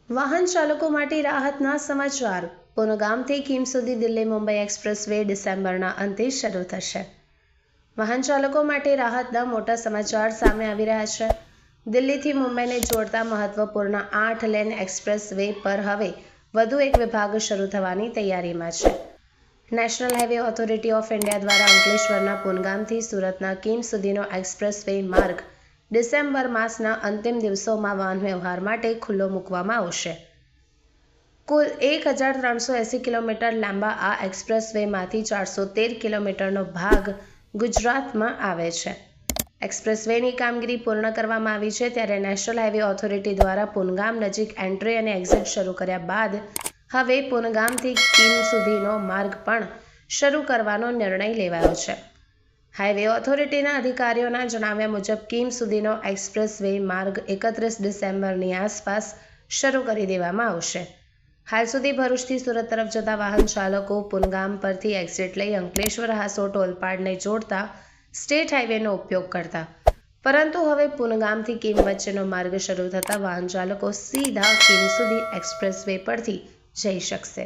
વાહન ચાલકો માટે રાહતના સમાચાર. પુનગામથી કીમ સુધી દિલ્હી મુંબઈ એક્સપ્રેસ વે ડિસેમ્બરના અંતે શરૂ થશે. વાહન ચાલકો માટે રાહતના મોટા સમાચાર સામે આવી રહ્યા છે. દિલ્હીથી મુંબઈને જોડતા મહત્વપૂર્ણ 8 લેન એક્સપ્રેસ વે પર હવે વધુ એક વિભાગ શરૂ થવાની તૈયારીમાં છે. National highway authority of India દ્વારા અંકલેશ્વરના પુનગામથી સુરતના કીમ સુધીનો એક્સપ્રેસ વે માર્ગ ડિસેમ્બર માસના અંતિમ દિવસોમાં વાહન વ્યવહાર માટે ખુલ્લો મૂકવામાં આવશે. કુલ 1380 કિલોમીટર લાંબા આ એક્સપ્રેસ વેમાંથી 413 કિલોમીટરનો ભાગ ગુજરાતમાં આવે છે. એક્સપ્રેસ વેની કામગીરી પૂર્ણ કરવામાં આવી છે, ત્યારે નેશનલ હાઈવે ઓથોરિટી દ્વારા પુનગામ નજીક એન્ટ્રી અને એક્ઝિટ શરૂ કર્યા બાદ હવે પુનગામથી કીમ સુધીનો માર્ગ પણ શરૂ કરવાનો નિર્ણય લેવાયો છે. હાઈવે ઓથોરિટીના અધિકારીઓના જણાવ્યા મુજબ કીમ સુધીનો એક્સપ્રેસ વે માર્ગ 31 ડિસેમ્બરની આસપાસ શરૂ કરી દેવામાં આવશે. હાલ સુધી ભરૂચથી સુરત તરફ જતા વાહન ચાલકો પુનગામ પરથી એક્ઝિટ લઈ અંકલેશ્વર હાસોટ ઓલપાડને જોડતા સ્ટેટ હાઈવેનો ઉપયોગ કરતા, પરંતુ હવે પુનગામથી કીમ વચ્ચેનો માર્ગ શરૂ થતાં વાહન ચાલકો સીધા કીમ સુધી એક્સપ્રેસ વે પરથી જઈ શકશે.